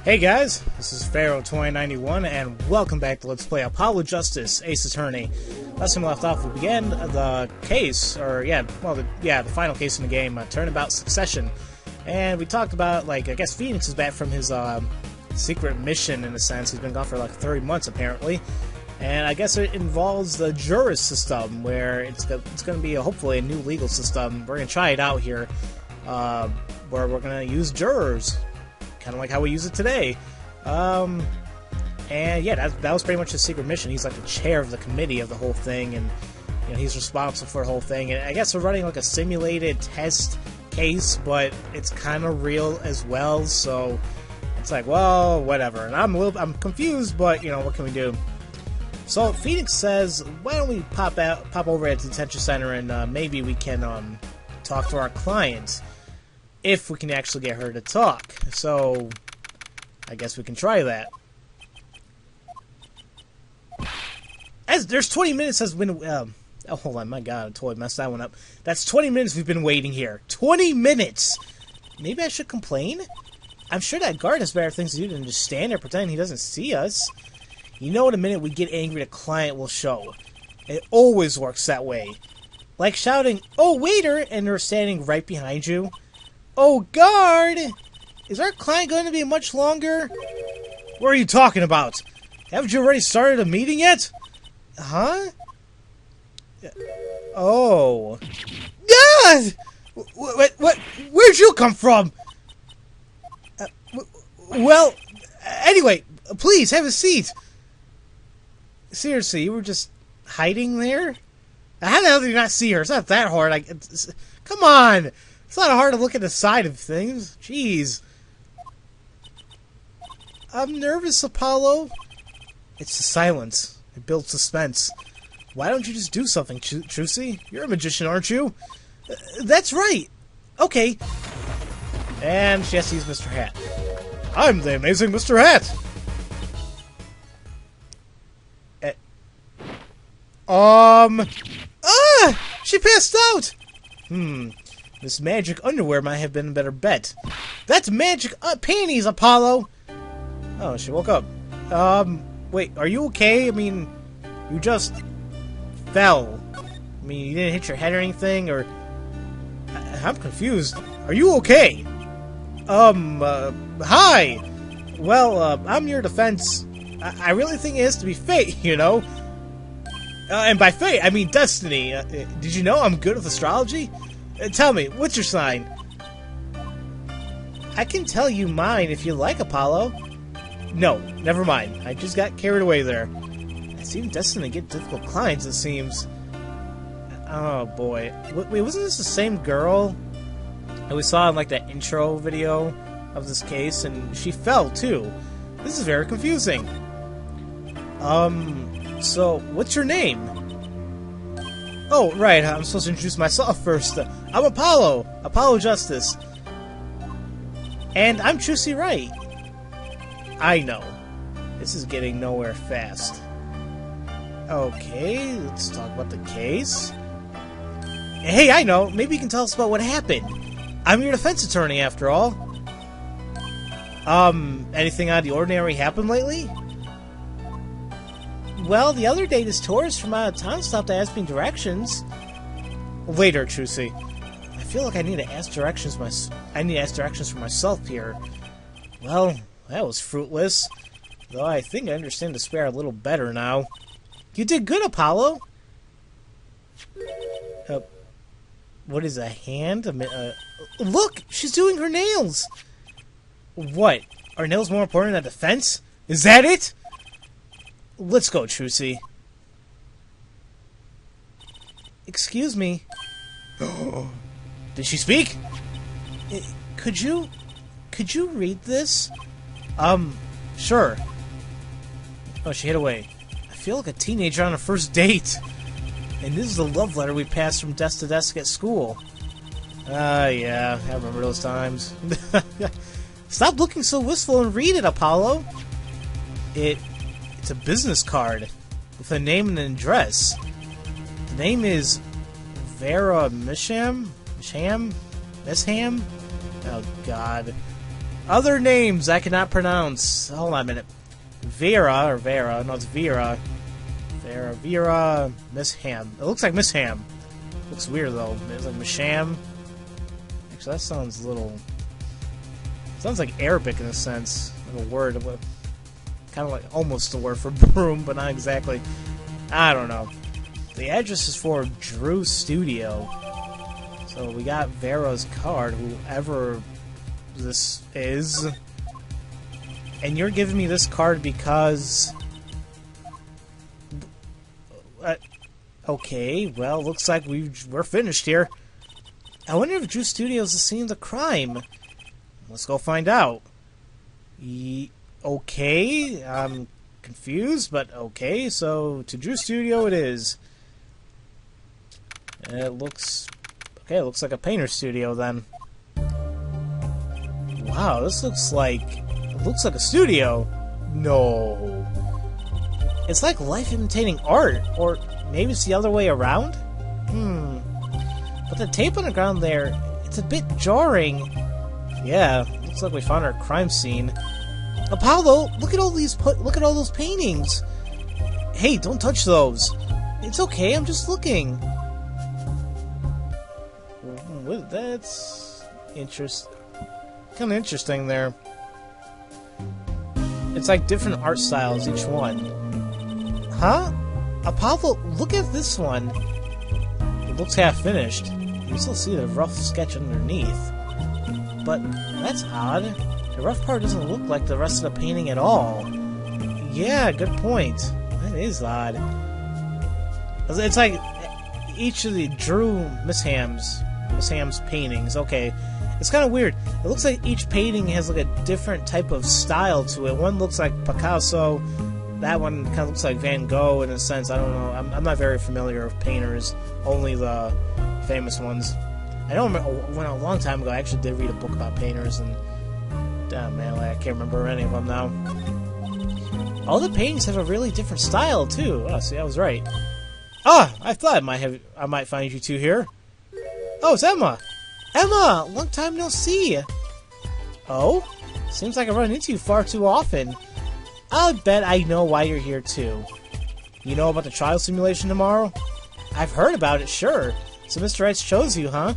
Hey guys, this is Pharaoh 2091 and welcome back to Let's Play Apollo Justice, Ace Attorney. Last time we left off, we began the case, the final case in the game, Turnabout Succession. And we talked about, I guess Phoenix is back from his secret mission, in a sense. He's been gone for 30 months, apparently. And I guess it involves the jurist system, where it's going to be, hopefully, a new legal system. We're going to try it out here, where we're going to use jurors. Kind of like how we use it today. And yeah, that was pretty much his secret mission. He's like the chair of the committee of the whole thing, and he's responsible for the whole thing. And I guess we're running a simulated test case, but it's kind of real as well. So it's well, whatever. And I'm confused, but what can we do? So Phoenix says, why don't we pop over at the detention center and maybe we can talk to our client. If we can actually get her to talk. So, I guess we can try that. There's 20 minutes has been... oh, hold on. My God, I totally messed that one up. That's 20 minutes we've been waiting here. 20 minutes! Maybe I should complain? I'm sure that guard has better things to do than just stand there pretending he doesn't see us. In a minute we get angry, the client will show. It always works that way. Like shouting, "Oh, waiter!" and they're standing right behind you. Oh, guard! Is our client going to be much longer? What are you talking about? Haven't you already started a meeting yet? Huh? Oh. Ah! What? Where'd you come from? Well, anyway, please, have a seat. Seriously, you were just hiding there? How the hell did you not see her? It's not that hard. Come on! It's not hard to look at the side of things. Jeez. I'm nervous, Apollo. It's the silence. It builds suspense. Why don't you just do something, Trucy? You're a magician, aren't you? That's right. Okay. And she has to use Mr. Hat. I'm the amazing Mr. Hat. She passed out. This magic underwear might have been a better bet. That's magic panties, Apollo! Oh, she woke up. Wait, are you okay? I mean, you just fell. I mean, you didn't hit your head or anything, or... I'm confused. Are you okay? Hi! Well, I'm your defense. I really think it has to be fate, and by fate, I mean destiny. Did you know I'm good with astrology? Tell me, what's your sign? I can tell you mine if you like, Apollo. No, never mind. I just got carried away there. I seem destined to get difficult clients, it seems. Oh, boy. Wait, wasn't this the same girl that we saw in, that intro video of this case? And she fell, too. This is very confusing. So, what's your name? Oh, right, I'm supposed to introduce myself first. I'm Apollo Justice. And I'm Trucy Wright. I know. This is getting nowhere fast. Okay, let's talk about the case. Hey, I know. Maybe you can tell us about what happened. I'm your defense attorney, after all. Anything out of the ordinary happened lately? Well, the other day this tourist from out of town stopped to ask me directions. Later, Trucy. I feel like I need to ask directions for myself here. Well, that was fruitless. Though I think I understand despair a little better now. You did good, Apollo. What is a hand? Look! She's doing her nails! What? Are nails more important than defense? Is that it? Let's go, Trucy. Excuse me. Did she speak? Could you read this? Sure. Oh, she hid away. I feel like a teenager on a first date. And this is the love letter we passed from desk to desk at school. Yeah, I remember those times. Stop looking so wistful and read it, Apollo. It's a business card with a name and an address. The name is Vera Misham? Oh, God. Other names I cannot pronounce. Hold on a minute. Vera. No, it's Vera. Vera. Miss Ham. It looks like Miss Ham. Looks weird, though. It's like Misham. Actually, that sounds a little... Sounds like Arabic in a sense. Like a word. Kind of like almost a word for broom, but not exactly. I don't know. The address is for Drew Studio. So we got Vera's card, whoever this is. And you're giving me this card because... okay, well, looks like we're finished here. I wonder if Drew Studios is the scene of the crime. Let's go find out. Okay, I'm confused, but okay, so to Drew Studio it is. It looks... okay, it looks like a painter studio then. Wow, this looks like... it looks like a studio. No. It's like life imitating art, or maybe it's the other way around? But the tape on the ground there, it's a bit jarring. Yeah, looks like we found our crime scene. Apollo, look at all those paintings. Hey, don't touch those. It's okay, I'm just looking. That's kind of interesting there. It's like different art styles, each one. Huh? Apollo, look at this one. It looks half finished. You can still see the rough sketch underneath. But that's odd. The rough part doesn't look like the rest of the painting at all. Yeah, good point. That is odd. It's like each of the Drew Miss Ham's paintings. Okay, it's kind of weird. It looks like each painting has like a different type of style to it. One looks like Picasso. That one kind of looks like Van Gogh in a sense. I don't know. I'm not very familiar with painters. Only the famous ones. I don't remember when a long time ago I actually did read a book about painters, and man, I can't remember any of them now. All the paintings have a really different style too. Oh, see, I was right. Ah, I thought I might find you two here. Oh, it's Emma. Emma, long time no see. Oh, seems like I run into you far too often. I'll bet I know why you're here too. You know about the trial simulation tomorrow? I've heard about it, sure. So Mr. Rice chose you, huh?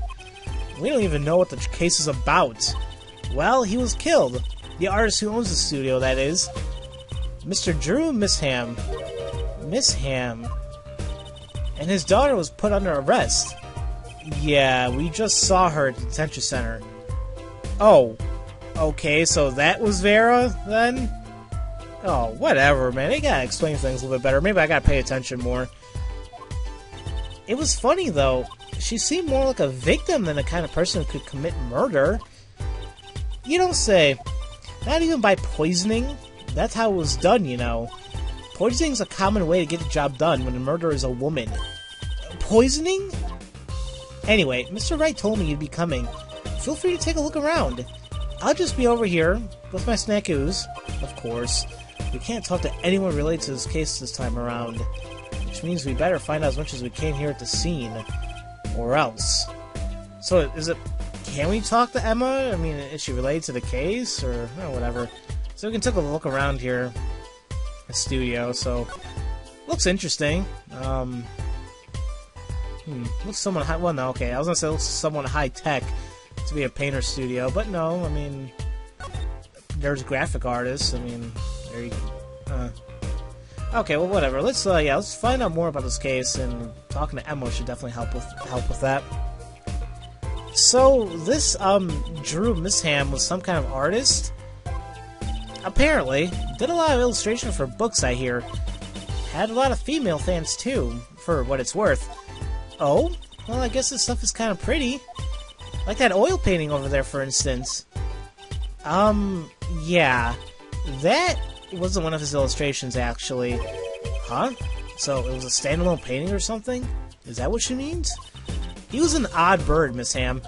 We don't even know what the case is about. Well, he was killed. The artist who owns the studio, that is. Mr. Drew Misham. Misham. And his daughter was put under arrest. Yeah, we just saw her at the detention center. Oh. Okay, so that was Vera, then? Oh, whatever, man. They gotta explain things a little bit better. Maybe I gotta pay attention more. It was funny, though. She seemed more like a victim than the kind of person who could commit murder. You don't say. Not even by poisoning. That's how it was done, you know. Poisoning's a common way to get the job done when the murderer is a woman. Poisoning? Anyway, Mr. Wright told me you'd be coming. Feel free to take a look around. I'll just be over here with my snackoos. Of course. We can't talk to anyone related to this case this time around. Which means we better find out as much as we can here at the scene. Or else. So, is it... can we talk to Emma? I mean, is she related to the case? Or whatever. So we can take a look around here. At studio, so... looks interesting. Looks somewhat high... well, no, okay. I was gonna say it looks somewhat high-tech to be a painter studio, but no, I mean... there's graphic artists, I mean... there you go. Okay, well, whatever. Let's find out more about this case, and talking to Emma should definitely help with that. So, this, Drew Misham was some kind of artist? Apparently. Did a lot of illustration for books, I hear. Had a lot of female fans, too, for what it's worth. Oh? Well, I guess this stuff is kind of pretty. Like that oil painting over there, for instance. Yeah. That wasn't one of his illustrations, actually. Huh? So, it was a standalone painting or something? Is that what she means? He was an odd bird, Miss Ham.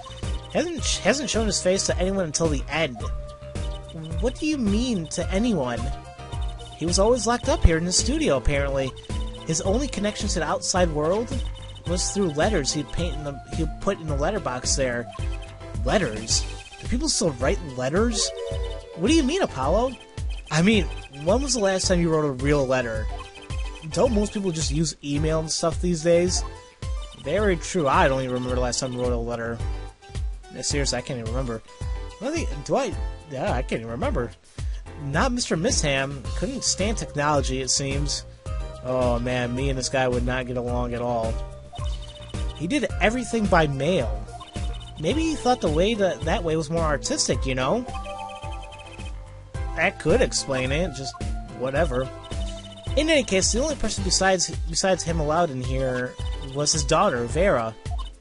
Hasn't shown his face to anyone until the end. What do you mean, to anyone? He was always locked up here in the studio, apparently. His only connection to the outside world was through letters he'd put in the letterbox there. Letters? Do people still write letters? What do you mean, Apollo? I mean, when was the last time you wrote a real letter? Don't most people just use email and stuff these days? Very true. I don't even remember the last time I wrote a letter. Seriously, I can't even remember. Yeah, I can't even remember. Not Mr. Misham. Couldn't stand technology, it seems. Oh man, me and this guy would not get along at all. He did everything by mail. Maybe he thought the way that way was more artistic, you know? That could explain it, just whatever. In any case, the only person besides him allowed in here was his daughter, Vera.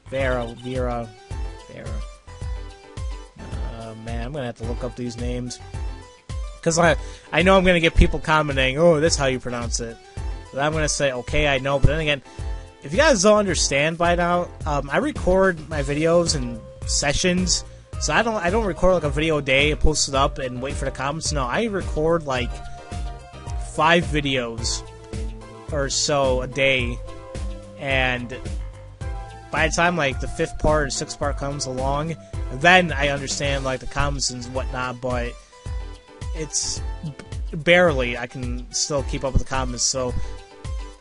Vera. Man, I'm gonna have to look up these names. Because I know I'm gonna get people commenting, oh, that's how you pronounce it. But I'm gonna say, okay, I know, but then again, if you guys don't understand by now, I record my videos in sessions, so I don't record like a video a day and post it up and wait for the comments. No, I record like 5 videos or so a day, and by the time like the 5th part or 6th part comes along, then I understand like the comments and whatnot, but it's barely I can still keep up with the comments, so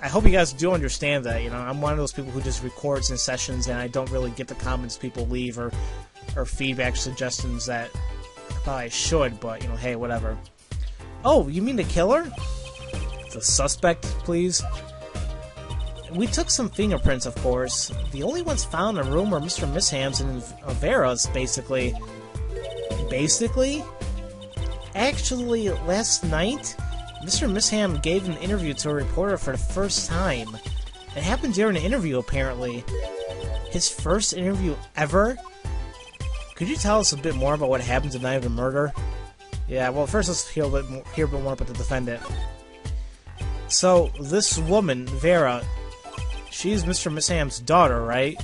I hope you guys do understand that. You know, I'm one of those people who just records in sessions and I don't really get the comments people leave or feedback suggestions that I probably should, but you know, hey, whatever. Oh, you mean the killer? The suspect, please? We took some fingerprints, of course. The only ones found in the room were Mr. Misham's and Vera's, basically. Basically? Actually, last night, Mr. Misham gave an interview to a reporter for the first time. It happened during an interview, apparently. His first interview ever? Could you tell us a bit more about what happened the night of the murder? Yeah, well, first let's hear a bit more about the defendant. So, this woman, Vera, she's Mr. Misham's daughter, right?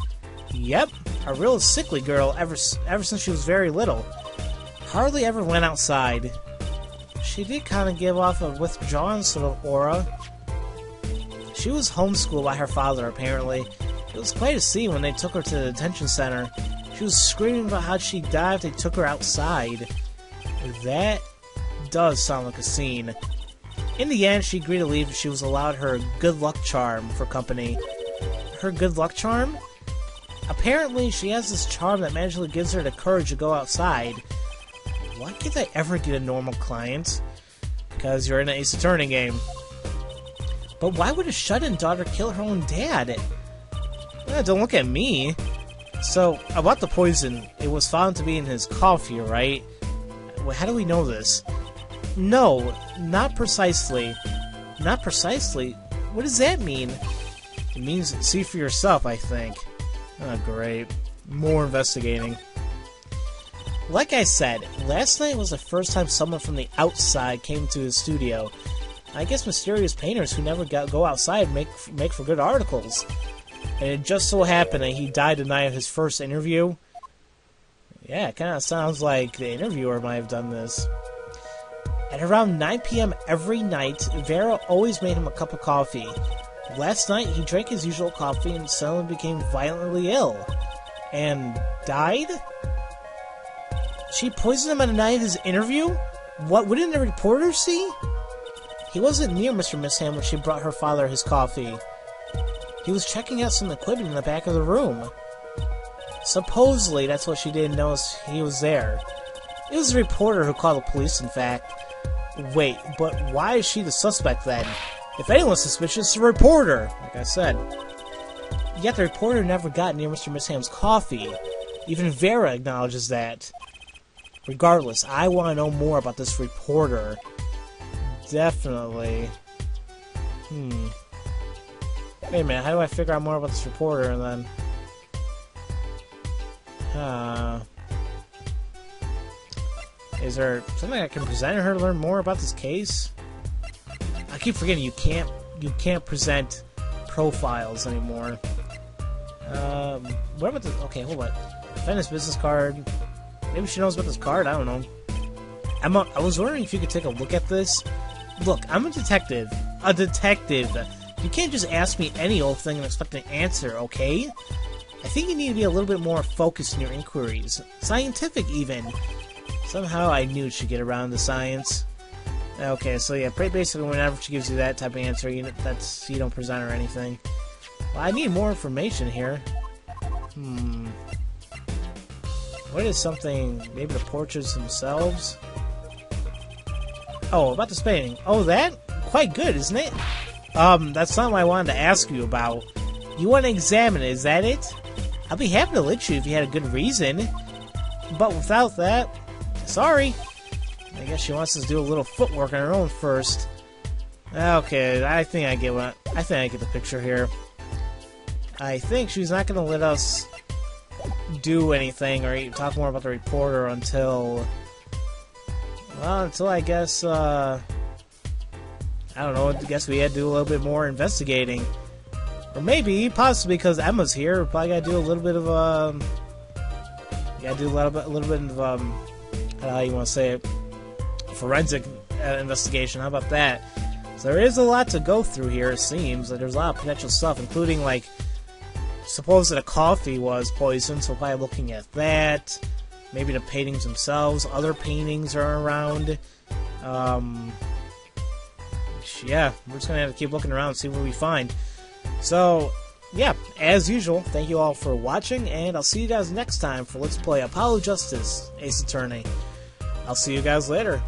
Yep, a real sickly girl ever since she was very little. Hardly ever went outside. She did kind of give off a withdrawn sort of aura. She was homeschooled by her father, apparently. It was quite a scene when they took her to the detention center. She was screaming about how she died if they took her outside. That does sound like a scene. In the end, she agreed to leave if she was allowed her good luck charm for company. Her good luck charm? Apparently, she has this charm that magically gives her the courage to go outside. Why can't I ever get a normal client? Because you're in an Ace Attorney game. But why would a shut-in daughter kill her own dad? Don't look at me. So, about the poison, it was found to be in his coffee, right? How do we know this? No, not precisely. Not precisely? What does that mean? It means see for yourself, I think. Oh, great. More investigating. Like I said, last night was the first time someone from the outside came to his studio. I guess mysterious painters who never go outside make for good articles. And it just so happened that he died the night of his first interview. Yeah, it kind of sounds like the interviewer might have done this. At around 9 p.m. every night, Vera always made him a cup of coffee. Last night, he drank his usual coffee and suddenly became violently ill. And died? She poisoned him on the night of his interview? What didn't the reporter see? He wasn't near Mr. Misham when she brought her father his coffee. He was checking out some equipment in the back of the room. Supposedly, that's what she didn't notice he was there. It was the reporter who called the police, in fact. Wait, but why is she the suspect then? If anyone's suspicious, it's the reporter, like I said. Yet the reporter never got near Mr. Misham's coffee. Even Vera acknowledges that. Regardless, I want to know more about this reporter. Definitely. Wait a minute, how do I figure out more about this reporter and then... Is there something I can present her to learn more about this case? I keep forgetting you can't present profiles anymore. What about the... Okay, hold on. Defendant's business card. Maybe she knows about this card, I don't know. I was wondering if you could take a look at this. Look, I'm a detective. A detective. You can't just ask me any old thing and expect an answer, okay? I think you need to be a little bit more focused in your inquiries. Scientific, even. Somehow I knew she'd get around to science. Okay, so yeah, basically whenever she gives you that type of answer, you don't present her anything. Well, I need more information here. What is something? Maybe the portraits themselves? Oh, about this painting. Oh, that? Quite good, isn't it? That's something I wanted to ask you about. You want to examine it, is that it? I'll be happy to let you if you had a good reason. But without that, sorry. I guess she wants us to do a little footwork on her own first. Okay, I think I get the picture here. I think she's not going to let us do anything or even talk more about the reporter until I guess, I don't know, I guess we had to do a little bit more investigating. Or maybe, possibly because Emma's here, we probably gotta do a little bit of, how you want to say it, forensic investigation. How about that? So there is a lot to go through here, it seems. Like, there's a lot of potential stuff, including, like, suppose that a coffee was poisoned, so probably looking at that. Maybe the paintings themselves. Other paintings are around. Yeah, we're just gonna have to keep looking around and see what we find. So, yeah, as usual, thank you all for watching, and I'll see you guys next time for Let's Play Apollo Justice, Ace Attorney. I'll see you guys later.